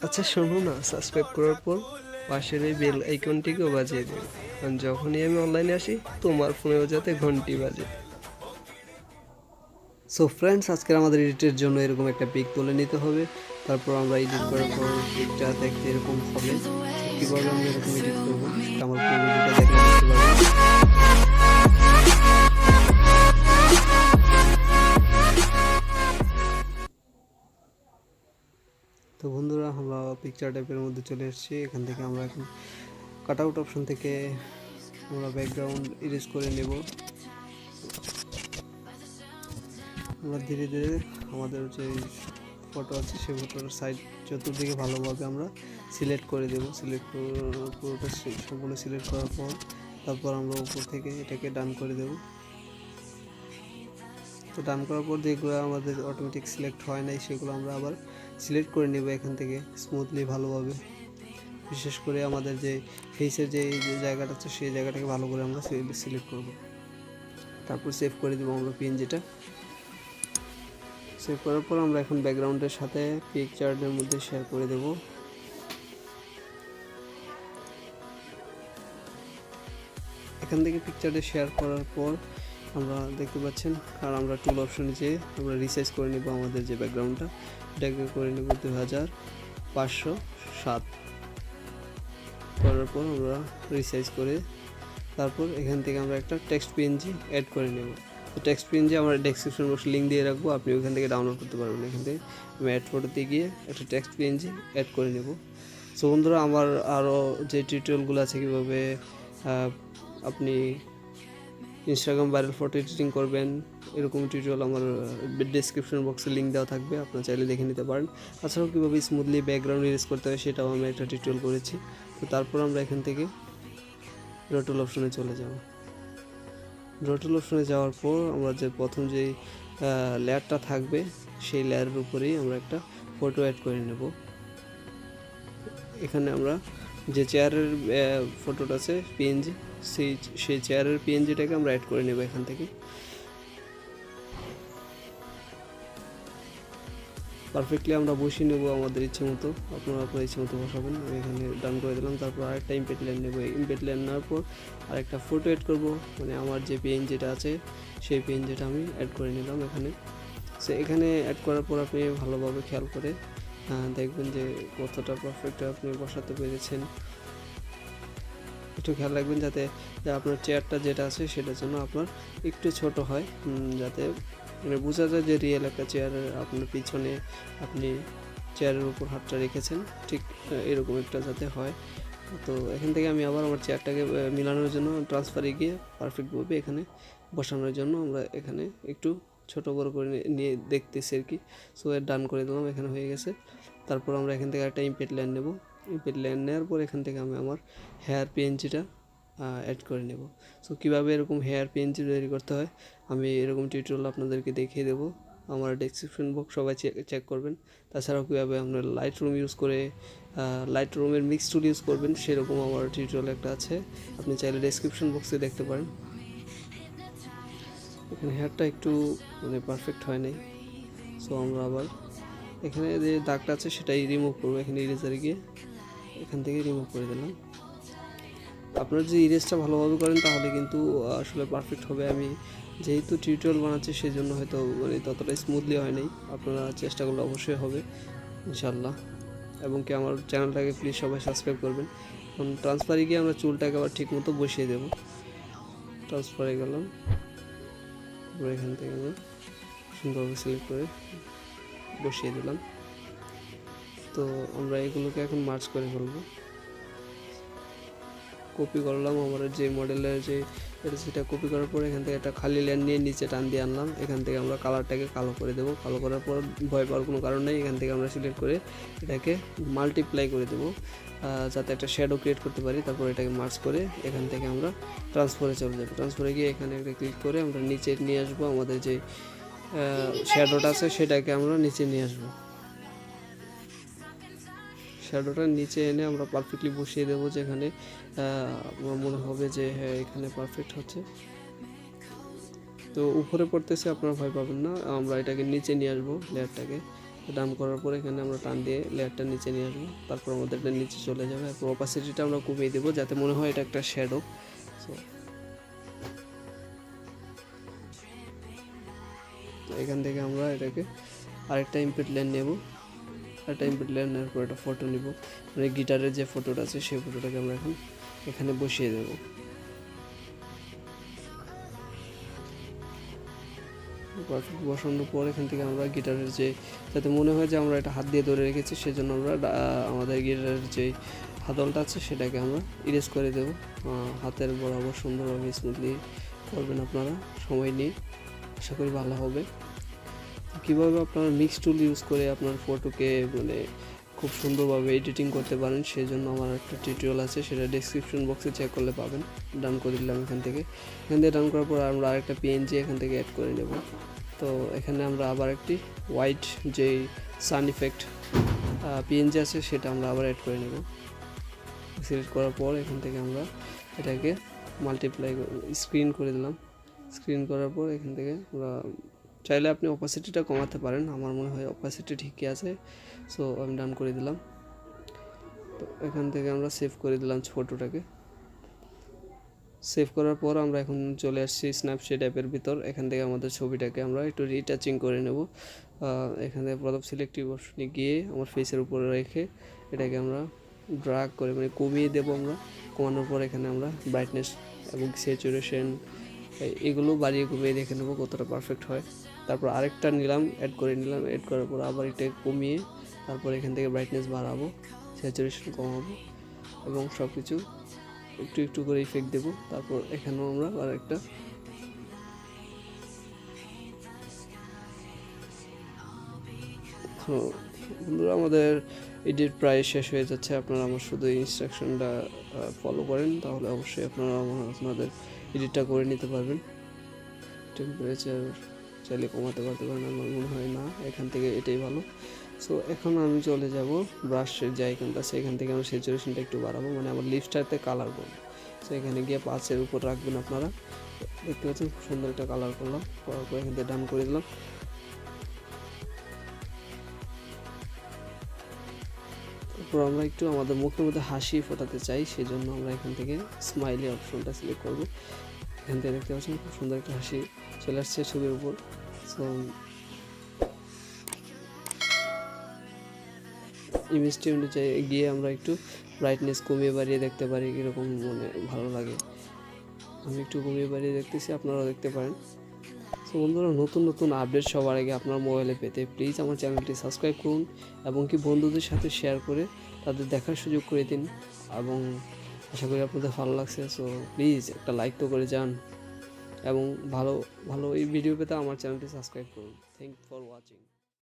আচ্ছা শোনো না, সাবস্ক্রাইব করার পর পাশের এই বেল আইকনটিকেও বাজিয়ে দিও, কারণ যখনই আমি অনলাইনে আসি তোমার ফোনেও যাতে ঘন্টি বাজে। সো ফ্রেন্ডস, আজকে আমাদের এডিটের জন্য এরকম একটা পিক তুলে নিতে হবে। তারপর আমরা এডিট করার পর পিকটা দেখতে এরকম হবে। কীভাবে আমরা এরকম এডিট করবো সেটা আমার পুরো ভিডিওটা দেখলে বুঝতে পারবেন। তো বন্ধুরা, আমরা পিকচার টাইপের মধ্যে চলে এসেছি। এখান থেকে আমরা এখন কাট আউট অপশন থেকে আমরা ব্যাকগ্রাউন্ড ইরেজ করে নেব। আমরা ধীরে ধীরে আমাদের যে ফটো আছে সেই ফটোর সাইড চতুর্দিকে ভালোভাবে আমরা সিলেক্ট করে দেব। পুরোটা সম্পূর্ণ সিলেক্ট করার পর তারপর আমরা উপর থেকে এটাকে ডান করে দেব। তো ডান করার পর যেগুলো আমাদের অটোমেটিক সিলেক্ট হয় নাই সেগুলো আমরা আবার সিলেক্ট করে নেব এখান থেকে স্মুথলি ভালোভাবে। বিশেষ করে আমাদের যে ফেসের যে জায়গাটা আছে সেই জায়গাটাকে ভালো করে আমরা সিলেক্ট করব। তারপর সেভ করে দেবো আমরা পিএনজিটা। সেভ করার পর আমরা এখন ব্যাকগ্রাউন্ডের সাথে পিকচার্টের মধ্যে শেয়ার করে দেব। এখান থেকে পিকচারটা শেয়ার করার পর আমরা দেখতে পাচ্ছেন, আর আমরা টুল অপশনে যেয়ে আমরা রিসাইজ করে নেব আমাদের যে ব্যাকগ্রাউন্ডটা, এটাকে করে নেব 2507 করার পর আমরা রিসাইজ করে তারপর এখান থেকে আমরা একটা টেক্সট পিএনজি অ্যাড করে নেব। তো টেক্সট পিএনজি আমরা ডেসক্রিপশন বক্সে লিঙ্ক দিয়ে রাখবো, আপনি ওখান থেকে ডাউনলোড করতে পারবেন। এখান থেকে আমি অ্যাড ফটোতে গিয়ে একটা টেক্সট পিএনজি অ্যাড করে নেব। সো বন্ধুরা, আমার আরও যে টিউটোরিয়ালগুলো আছে কীভাবে আপনি ইনস্টাগ্রাম ভাইরাল ফটো এডিটিং করবেন, এরকম টিউটোরিয়াল আমার ডেসক্রিপশন বক্সে লিঙ্ক দেওয়া থাকবে, আপনারা চাইলে দেখে নিতে পারেন। তাছাড়াও কীভাবে স্মুথলি ব্যাকগ্রাউন্ড ইরেজ করতে হয় সেটাও আমি একটা টিউটোরিয়াল করেছি। তো তারপর আমরা এখান থেকে ড্র টুল অপশনে চলে যাব। ড্র টুল অপশনে যাওয়ার পর আমরা যে প্রথম যেই লেয়ারটা থাকবে সেই লেয়ারের উপরেই আমরা একটা ফটো অ্যাড করে নেব। এখানে আমরা যে চেয়ারের ফটোটা আছে পিএনজি, সেই চেয়ারের পিএনজিটাকে আমরা অ্যাড করে নেব এখান থেকে। পারফেক্টলি আমরা বসিয়ে নেব আমাদের ইচ্ছে মতো, আপনারা আপনার ইচ্ছে মতো বসাবেন। আমি এখানে ডান করে দিলাম। তারপর আরেকটা ইমপেট লাইন নেব। ইমপেট লাইন নেওয়ার পর আরেকটা ফটো অ্যাড করব, মানে আমার যে পিএনজিটা আছে সেই পিএনজিটা আমি অ্যাড করে নিলাম এখানে। সো এখানে অ্যাড করার পর আপনি ভালোভাবে খেয়াল করে দেখবেন যে কতটা পারফেক্ট আপনি বসাতে পেরেছেন। একটু খেয়াল রাখবেন যাতে আপনার চেয়ারটা যেটা আছে সেটার জন্য আপনার একটু ছোট হয়, যাতে মানে বোঝা যায় যে রিয়েল একটা চেয়ারের আপনার পিছনে আপনি চেয়ারের উপর হাতটা রেখেছেন, ঠিক এরকম একটা যাতে হয়। তো এখান থেকে আমি আবার আমার চেয়ারটাকে মিলানোর জন্য ট্রান্সফারে গিয়ে পারফেক্টভাবে এখানে বসানোর জন্য আমরা এখানে একটু ছোট বড় করে নিয়ে দেখতেছি আর কি। সো এর ডান করে দিলাম, এখানে হয়ে গেছে। তারপর আমরা এখান থেকে একটা ইমপেট লাইন নেব। ইমপেট লাইন নেওয়ার পর এখান থেকে আমি আমার হেয়ার পিএনজিটা অ্যাড করে নেব। সো কীভাবে এরকম হেয়ার পিএনজি তৈরি করতে হয় আমি এরকম টিউটোরিয়াল আপনাদেরকে দেখিয়ে দেবো। আমার ডেসক্রিপশন বক্স সবাই চেক করবেন। তাছাড়াও কীভাবে আপনার লাইটরুম ইউজ করে লাইটরুমের মিক্স টুল ইউজ করবেন সেরকম আমার টিউটোরিয়াল একটা আছে, আপনি চাইলে ডেসক্রিপশন বক্সে দেখতে পারেন। এখানে হেয়ারটা একটু মানে পারফেক্ট হয় নাই, সো আমরা আবার এখানে যে দাগটা আছে সেটাই রিমুভ করবো। এখানে ইরেজারে গিয়ে এখান থেকে রিমুভ করে দিলাম। আপনার যদি ইরেজটা ভালোভাবে করেন তাহলে কিন্তু আসলে পারফেক্ট হবে। আমি যেহেতু টিউটোরিয়াল বানাচ্ছি সেই জন্য হয়তো মানে ততটা স্মুথলি হয় নাই, আপনারা চেষ্টা করলে অবশ্যই হবে ইনশাল্লাহ। এবং কি আমার চ্যানেলটাকে প্লিজ সবাই সাবস্ক্রাইব করবেন। এখন ট্রান্সফারে গিয়ে আমরা চুলটাকে আবার ঠিক মতো বসিয়ে দেবো। ট্রান্সফারে গেলাম, তারপরে এখান থেকে আমরা সুন্দরভাবে সিলেক্ট করে বসিয়ে দিলাম। তো আমরা এগুলোকে এখন মার্চ করে ফেলবো। কপি করলাম আমার যে মডেলের যে এটা সেটা কপি করার পর এখান থেকে একটা খালি লাইন নিয়ে নিচে টান দিয়ে আনলাম। এখান থেকে আমরা কালারটাকে কালো করে দেবো। কালো করার পর ভয় পাওয়ার কোনো কারণ নেই, এখান থেকে আমরা সিলেক্ট করে এটাকে মাল্টিপ্লাই করে দেবো যাতে একটা শ্যাডো ক্রিয়েট করতে পারি। তারপর এটাকে মার্চ করে এখান থেকে আমরা ট্রান্সফারে চলে যাবো। ট্রান্সফারে গিয়ে এখানে একটা ক্লিক করে আমরা নিচে নিয়ে আসবো, আমাদের যে শ্যাডোটা আছে সেটাকে আমরা নিচে নিয়ে আসবো। শ্যাডোটা নিচে এনে আমরা পারফেক্টলি বসিয়ে দেবো, যেখানে আমার মনে হবে যে হ্যাঁ এখানে পারফেক্ট হচ্ছে। তো উপরে পড়তেছে, আপনারা ভয় পাবেন না, আমরা এটাকে নিচে নিয়ে আসবো লেয়ারটাকে। ডান করার পর এখানে আমরা টান দিয়ে লেয়ারটা নিচে নিয়ে আসবো, তারপর আমাদের এটা নিচে চলে যাবে। তারপর অপাসিটিটা আমরা কমিয়ে দেবো যাতে মনে হয় এটা একটা শ্যাডো। সো এখান থেকে আমরা এটাকে আরেকটা ইমপ্রিন্ট লেন নেব, আরেকটা ইমপ্রিন্ট লেন নেওয়ার পর একটা ফটো নিব, মানে গিটারের যে ফটোটা আছে সেই ফটোটাকে আমরা এখন এখানে বসিয়ে দেবো। পারফেক্ট বসানোর পর এখান থেকে আমরা গিটারের যে যাতে মনে হয় যে আমরা এটা হাত দিয়ে ধরে রেখেছি, সেজন্য আমরা আমাদের গিটারের যে হাতলটা আছে সেটাকে আমরা ইরেজ করে দেবো। হাতের বরাবর সুন্দরভাবে স্মুথলি করবেন আপনারা সময় নিয়ে, আশা করি ভালো হবে। কীভাবে আপনারা মিক্স টুল ইউজ করে আপনার ফটোকে মানে খুব সুন্দরভাবে এডিটিং করতে পারেন সেই জন্য আমার একটা টিউটোরিয়াল আছে, সেটা ডেসক্রিপশন বক্সে চেক করলে পাবেন। ডান করে দিলাম এখান থেকে ডান করার পর আমরা আরেকটা পিএনজি এখান থেকে অ্যাড করে নেব। তো এখানে আমরা আবার একটি হোয়াইট যেই সান ইফেক্ট পিএনজি আছে সেটা আমরা আবার অ্যাড করে নেব। সিলেক্ট করার পর এখান থেকে আমরা এটাকে মাল্টিপ্লাই স্ক্রিন করে দিলাম। স্ক্রিন করার পর এখান থেকে আমরা চাইলে আপনি অপাসিটিটা কমাতে পারেন, আমার মনে হয় অপাসিটি ঠিকই আছে। সো আমি ডান করে দিলাম। তো এখান থেকে আমরা সেভ করে দিলাম ফটোটাকে। সেভ করার পর আমরা এখন চলে আসছি স্ন্যাপসিড অ্যাপের ভিতর। এখান থেকে আমাদের ছবিটাকে আমরা একটু রিটাচিং করে নেব। এখানে প্রথম সিলেক্টিভ অপশনে গিয়ে আমার ফেসের উপরে রেখে এটাকে আমরা ড্রাগ করে মানে কমিয়ে দেবো। আমরা কমানোর পর এখানে আমরা ব্রাইটনেস এবং স্যাচুরেশন এগুলো বাড়িয়ে কমিয়ে দেখে নেবো কতটা পারফেক্ট হয়। তারপর আরেকটা নিলাম, অ্যাড করে নিলাম, অ্যাড করার পর আবার এটা কমিয়ে তারপর এখান থেকে ব্রাইটনেস বাড়াবো, স্যাচুরেশন কমাবো এবং সব কিছু একটু একটু করে ইফেক্ট দেবো। তারপর এখানেও আমরা আরেকটা বন্ধুরা আমাদের এডিট প্রায় শেষ হয়ে যাচ্ছে। আপনারা আমার শুধু ইনস্ট্রাকশনটা ফলো করেন তাহলে অবশ্যই আপনারা আপনাদের এডিটটা করে নিতে পারবেন। টেম্পারেচার চাইলে কমাতে পারতে পারেন, আমার মনে হয় না, এখান থেকে এটাই ভালো। সো এখন আমি চলে যাব ব্রাশের যে আইকনটা আছে এখান থেকে আমি স্যাচুরেশনটা একটু বাড়াবো, মানে আমার লিপসটাতে কালার করবো। সো এখানে গিয়ে 5-এর উপর রাখবেন আপনারা, দেখতে পাচ্ছেন খুব সুন্দর একটা কালার করলাম। করার পর এখান থেকে ডান করে দিলাম। তারপর আমরা একটু আমাদের মুখের মধ্যে হাসি ফোটাতে চাই, সেই জন্য আমরা এখান থেকে স্মাইলি অপশনটা সিলেক্ট করবো। এখান থেকে দেখতে পাচ্ছেন খুব সুন্দর একটা হাসি চলে আসছে ছবির উপর। সো ইমেজটি অনুযায়ী গিয়ে আমরা একটু ব্রাইটনেস কমিয়ে বাড়িয়ে দেখতে পারি কীরকম মানে ভালো লাগে। আমি একটু কমিয়ে বাড়িয়ে দেখতেছি, আপনারাও দেখতে পারেন। সো বন্ধুরা নতুন নতুন আপডেট সবার আগে আপনার মোবাইলে পেতে প্লিজ আমার চ্যানেলটি সাবস্ক্রাইব করুন এবং কি বন্ধুদের সাথে শেয়ার করে তাদের দেখার সুযোগ করে দিন, এবং আশা করি আপনাদের ভালো লাগছে। সো প্লিজ একটা লাইক তো করে যান এবং ভালো ভালো এই ভিডিও পেতে আমার চ্যানেলটি সাবস্ক্রাইব করুন। Thank for watching.